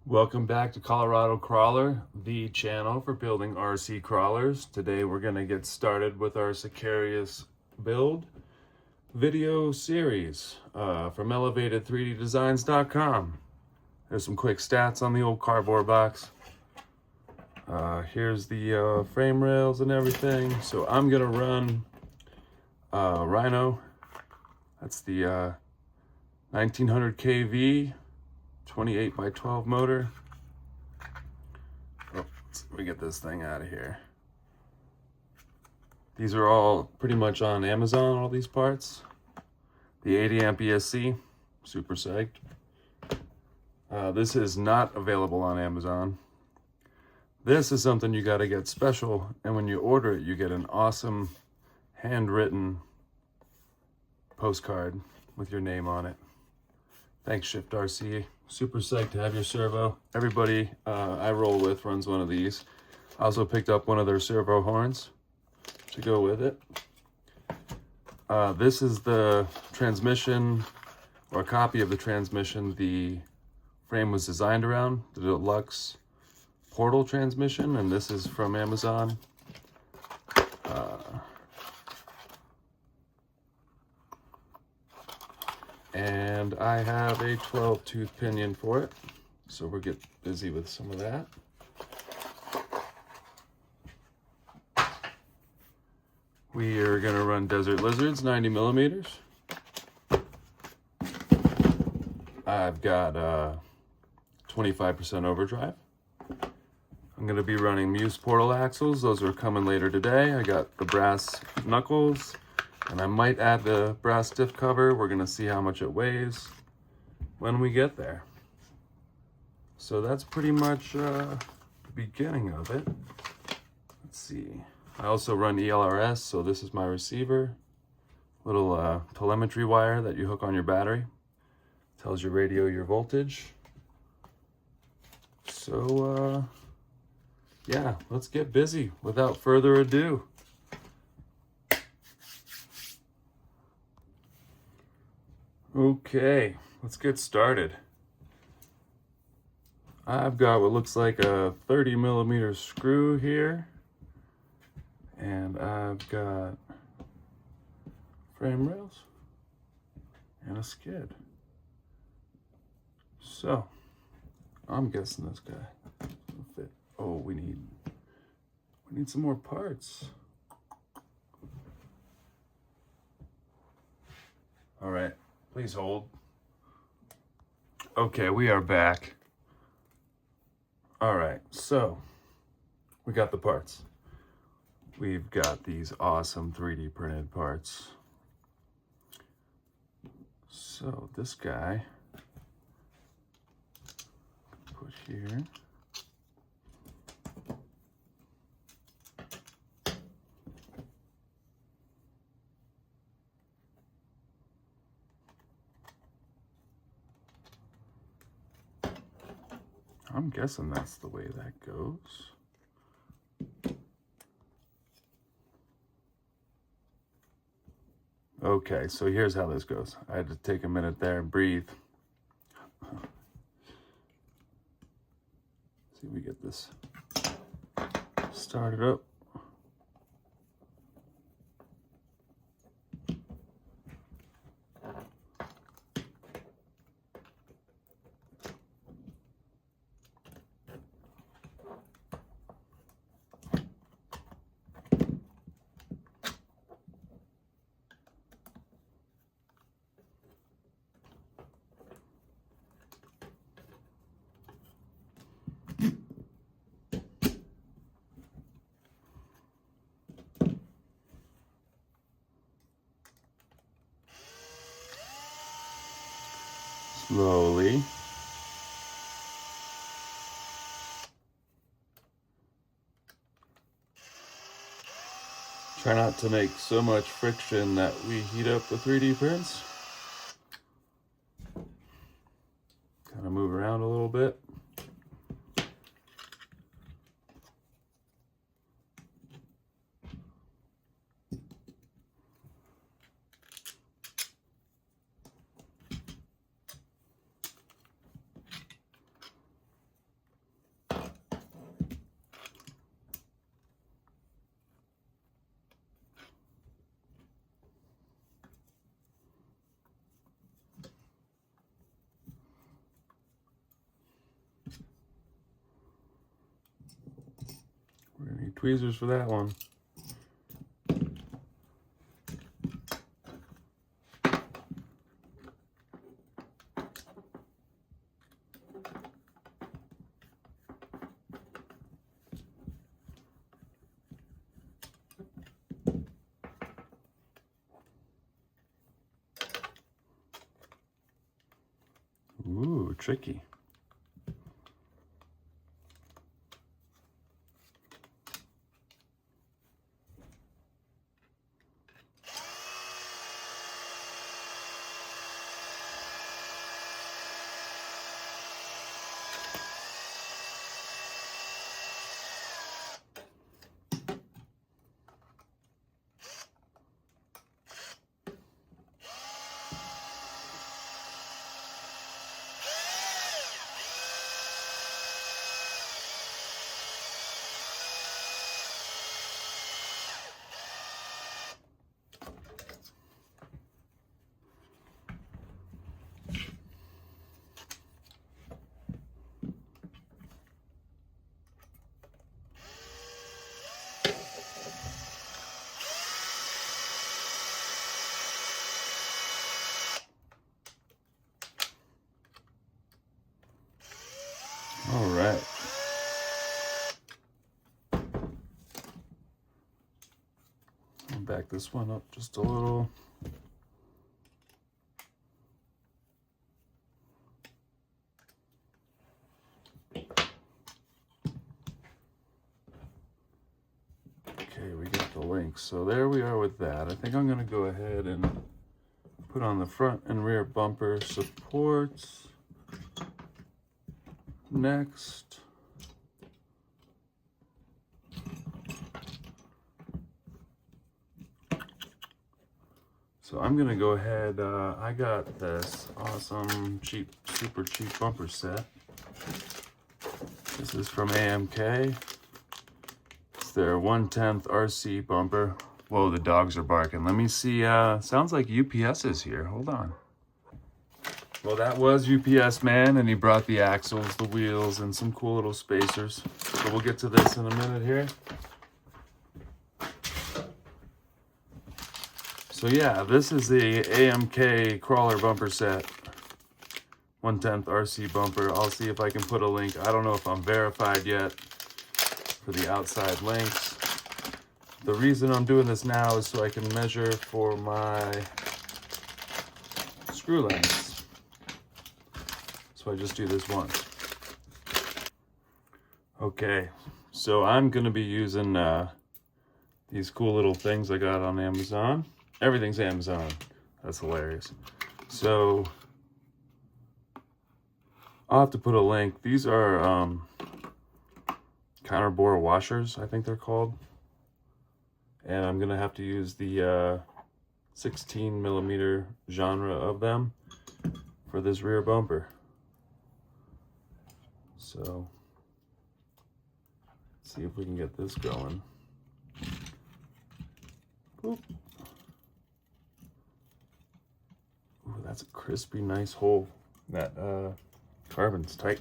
Welcome back to Colorado Crawler, the channel for building RC crawlers. Today we're going to get started with our Sicarius Build video series from elevated3ddesigns.com. There's some quick stats on the old cardboard box. Here's the frame rails and everything. So I'm going to run Rhino. That's the 1900 kV 28 by 12 motor. Oh, let me get this thing out of here. These are all pretty much on Amazon, all these parts. The 80 amp ESC, super psyched. This is not available on Amazon. This is something you got to get special, and when you order it, you get an awesome handwritten postcard with your name on it. Thanks, Shift RC. Super psyched to have your servo. Everybody I roll with runs one of these. I also picked up one of their servo horns to go with it. This is the transmission, or a copy of the transmission the frame was designed around, the deluxe portal transmission, and this is from Amazon. And I have a 12 tooth pinion for it, so we'll get busy with some of that. We are going to run Desert Lizards 90 millimeters. I've got 25% overdrive. I'm going to be running Muse portal axles. Those are coming later today. I got the brass knuckles, and I might add the brass diff cover. We're going to see how much it weighs when we get there. So that's pretty much the beginning of it. Let's see. I also run ELRS, so this is my receiver. Little telemetry wire that you hook on your battery. Tells your radio your voltage. So, yeah, let's get busy without further ado. Okay, let's get started. I've got what looks like a 30 millimeter screw here, and I've got frame rails and a skid. So I'm guessing this guy will fit. Oh, we need some more parts. All right. Please hold. Okay, we are back. All right, so we got the parts. We've got these awesome 3D printed parts. So this guy, put here. I'm guessing that's the way that goes. Okay, so here's how this goes. I had to take a minute there and breathe. See if we get this started up. Slowly. Try not to make so much friction that we heat up the 3D prints. Kind of move around a little bit. tweezers for that one. Ooh, tricky. All right. I'll back this one up just a little. Okay, we got the link. So there we are with that. I think I'm going to go ahead and put on the front and rear bumper supports. Next. So I'm gonna go ahead, I got this awesome, cheap, super cheap bumper set. This is from AMK. It's their 1/10 RC bumper. Whoa, the dogs are barking. Let me see, sounds like UPS is here, hold on. Well, that was UPS man, and he brought the axles, the wheels, and some cool little spacers. So we'll get to this in a minute here. So yeah, this is the AMK crawler bumper set. 1/10 RC bumper. I'll see if I can put a link. I don't know if I'm verified yet for the outside links. The reason I'm doing this now is so I can measure for my screw lengths. So I just do this once. Okay, so I'm gonna be using these cool little things I got on Amazon. Everything's Amazon. That's hilarious. So I'll have to put a link. These are counterbore washers, I think they're called. And I'm gonna have to use the 16 millimeter genre of them for this rear bumper. So let's see if we can get this going. Boop. Ooh, that's a crispy, nice hole. That carbon's tight.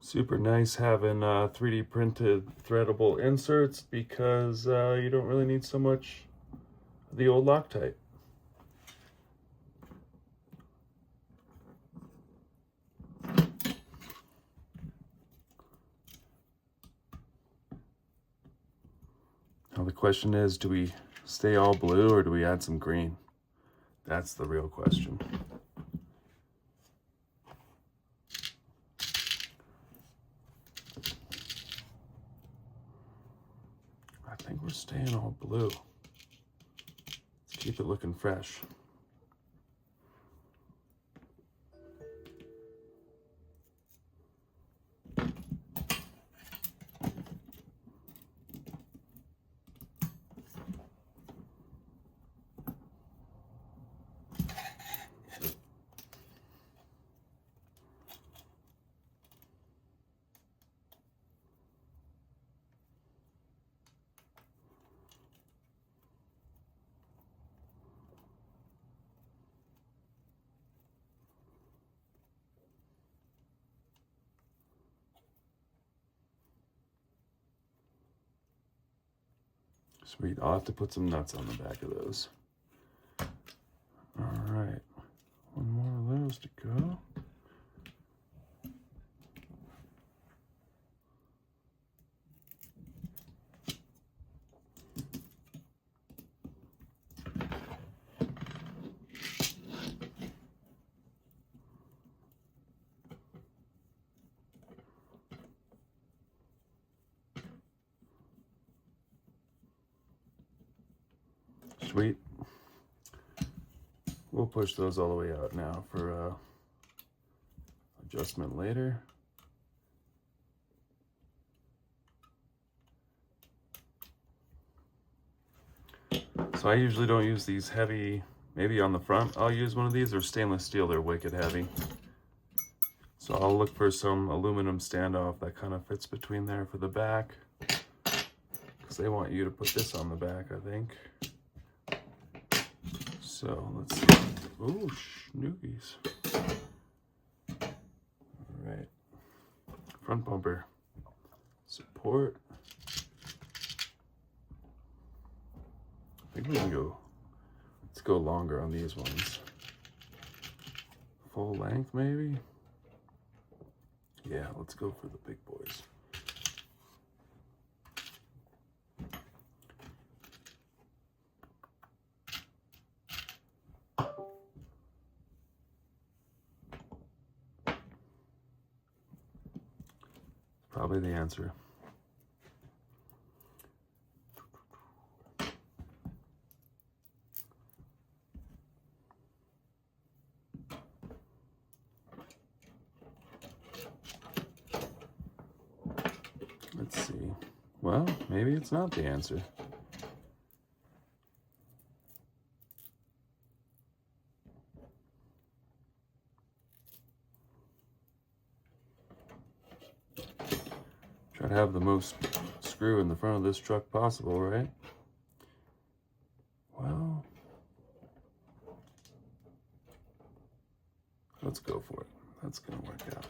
Super nice having 3D printed threadable inserts because you don't really need so much of the old Loctite. Now the question is, do we stay all blue or do we add some green? That's the real question. I think we're staying all blue. Let's keep it looking fresh. Sweet, I'll have to put some nuts on the back of those. All right, one more of those to go. Sweet. We'll push those all the way out now for adjustment later. So I usually don't use these heavy, maybe on the front I'll use one of these, or stainless steel, they're wicked heavy. So I'll look for some aluminum standoff that kind of fits between there for the back, because they want you to put this on the back, I think. So let's see. Oh, schnoogies. All right. Front bumper. Support. I think we can go, let's go longer on these ones. Full length maybe? Yeah, let's go for the big boys. Probably the answer. Let's see. Well, maybe it's not the answer. Try to have the most screw in the front of this truck possible, right? Well, let's go for it. That's gonna work out.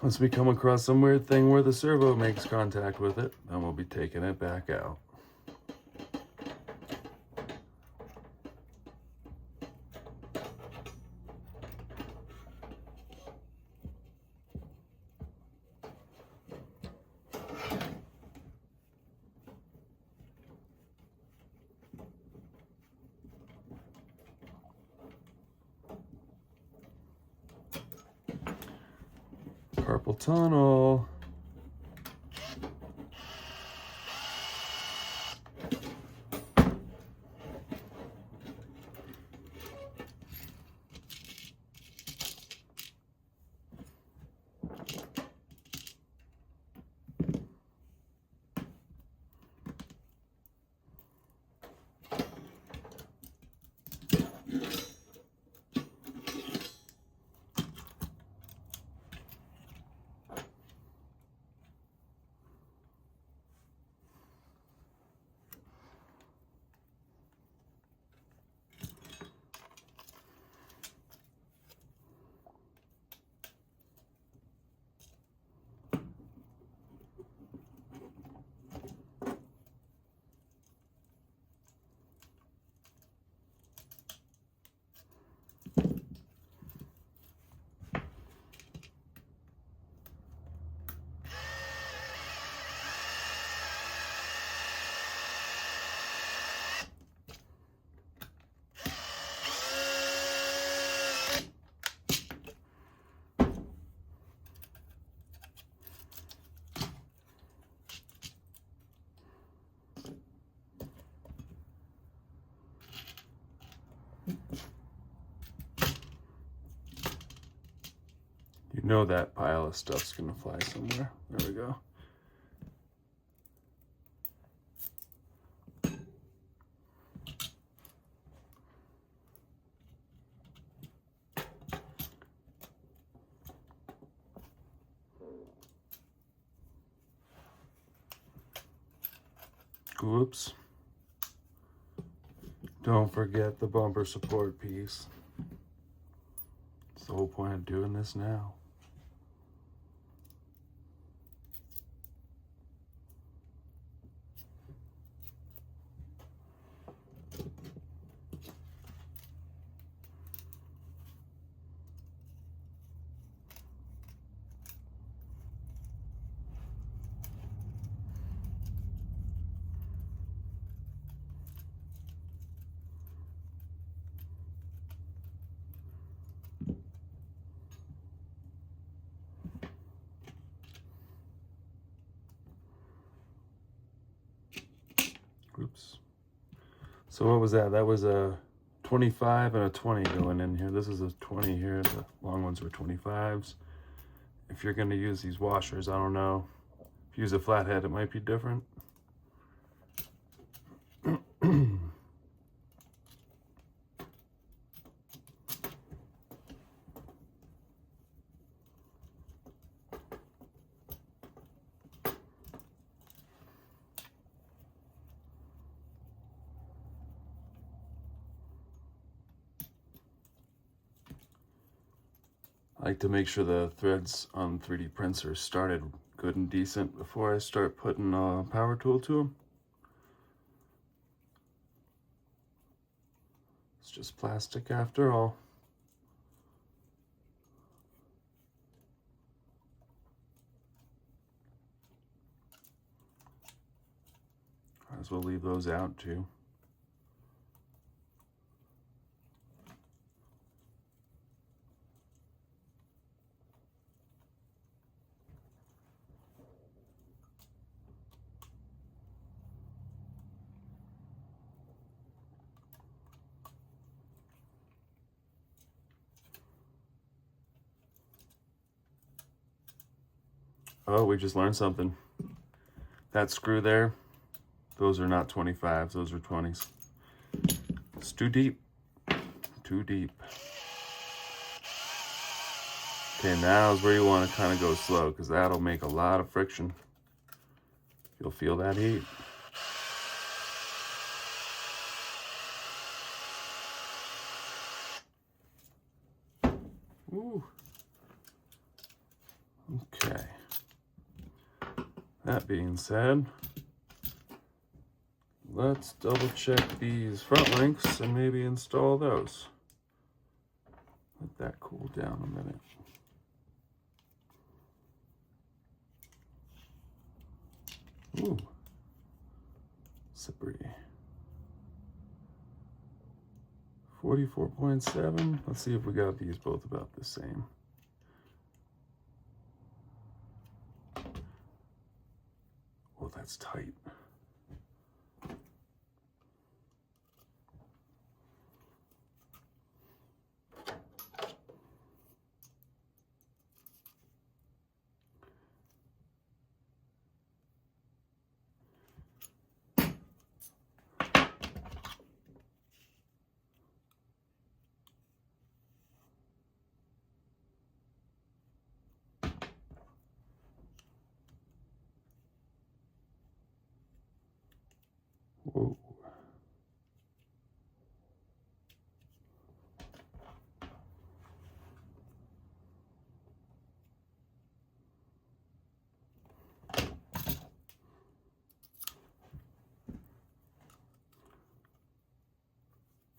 Unless we come across some weird thing where the servo makes contact with it, then we'll be taking it back out. Purple tunnel. You know that pile of stuff's gonna fly somewhere. There we go. Oops. Don't forget the bumper support piece. That's the whole point of doing this now. Oops. So what was that? That was a 25 and a 20 going in here. This is a 20 here. The long ones were 25s. If you're going to use these washers, I don't know. If you use a flathead, it might be different. I like to make sure the threads on 3D prints are started good and decent before I start putting a power tool to them. It's just plastic after all. Might as well leave those out too. Oh, we just learned something. That screw there, those are not 25s, those are 20s. It's too deep. Too deep. Okay, now is where you want to kind of go slow, because that'll make a lot of friction. You'll feel that heat. Ooh. Okay. That being said, let's double check these front links and maybe install those. Let that cool down a minute. Ooh, slippery. 44.7. Let's see if we got these both about the same. Oh, that's tight. Whoa.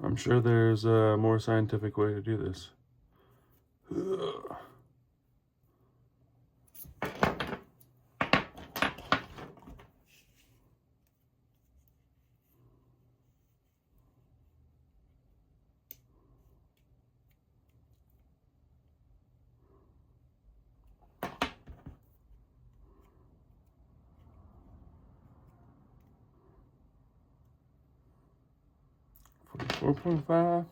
I'm sure there's a more scientific way to do this. Ugh. $4.5.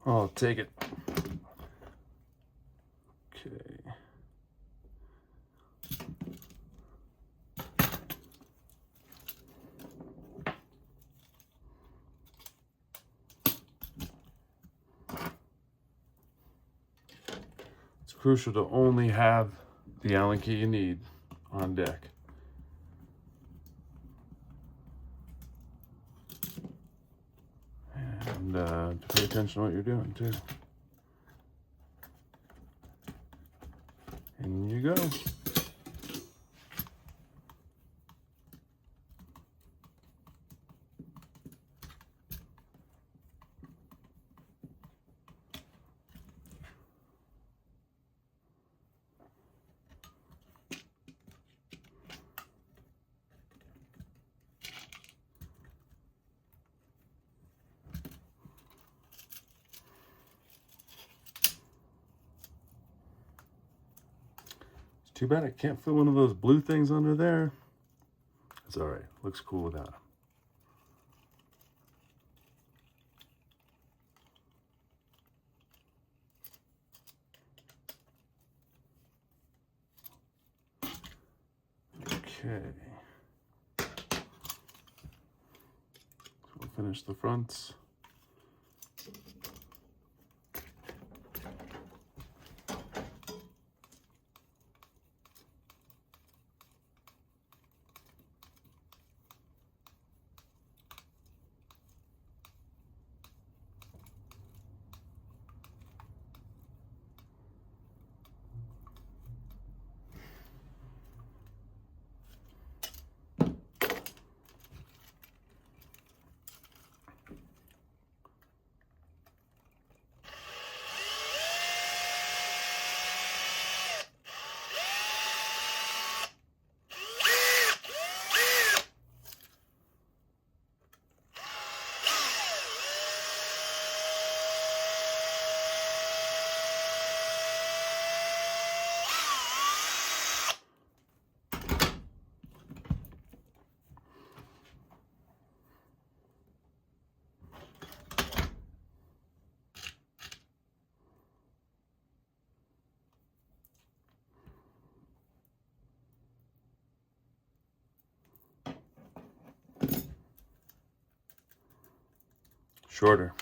I'll take it. Okay. It's crucial to only have the Allen key you need on deck. And to pay attention to what you're doing too. In you go. Too bad I can't fit one of those blue things under there. It's all right. Looks cool without them. Okay. So we'll finish the fronts. Shorter.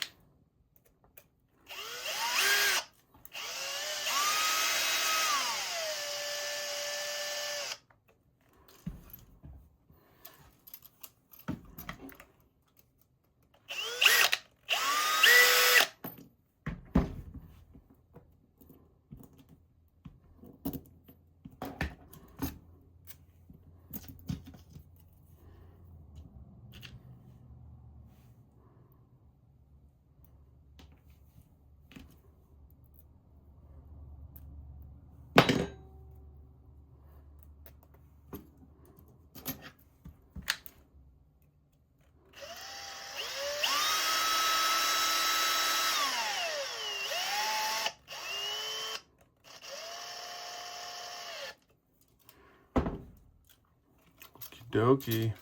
Dokey.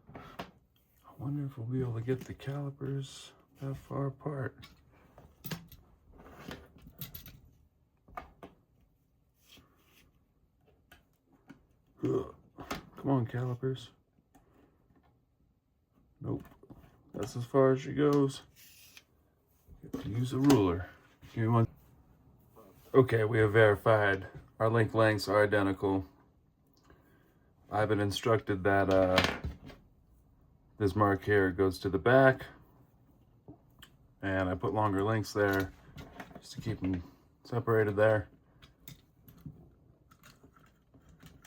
I wonder if we'll be able to get the calipers that far apart. Ugh. Come on, calipers. Nope. That's as far as she goes. Have to use a ruler. Give me one. Okay, we have verified our link lengths are identical. I've been instructed that this mark here goes to the back, and I put longer links there just to keep them separated there.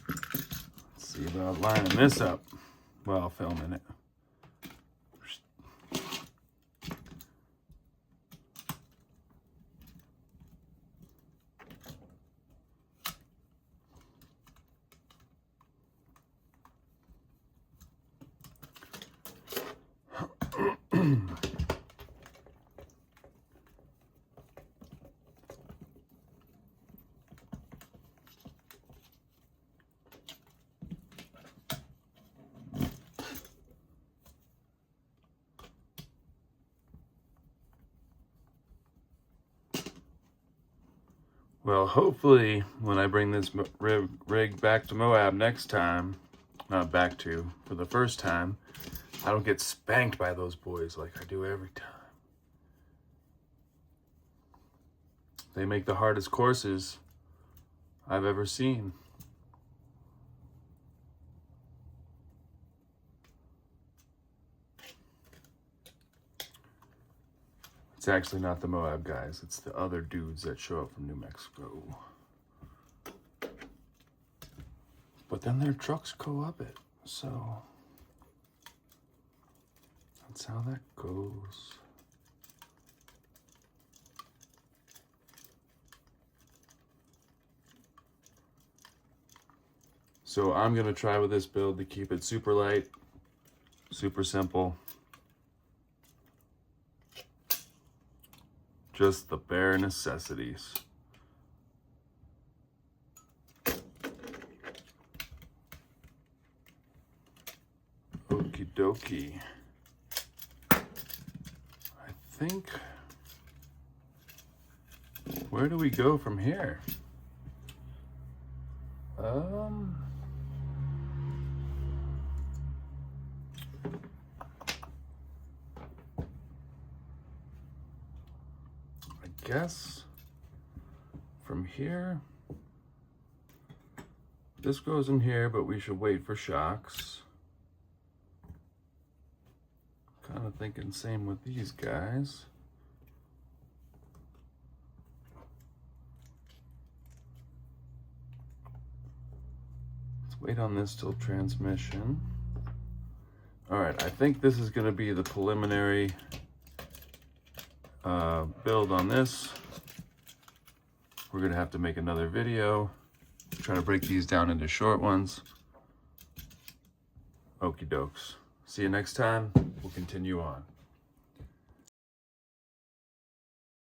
Let's see about lining this up while filming it. Well, hopefully when I bring this rig back to Moab next time, not back to, for the first time, I don't get spanked by those boys like I do every time. They make the hardest courses I've ever seen. It's actually not the Moab guys, it's the other dudes that show up from New Mexico. But then their trucks go up it, so that's how that goes. So I'm gonna try with this build to keep it super light, super simple. Just the bare necessities. Okie dokie. I think, where do we go from here? I guess from here, this goes in here, but we should wait for shocks. Kind of thinking same with these guys. Let's wait on this till transmission. All right, I think this is going to be the preliminary build on this. We're going to have to make another video. Try to break these down into short ones. Okie dokes. See you next time. We'll continue on.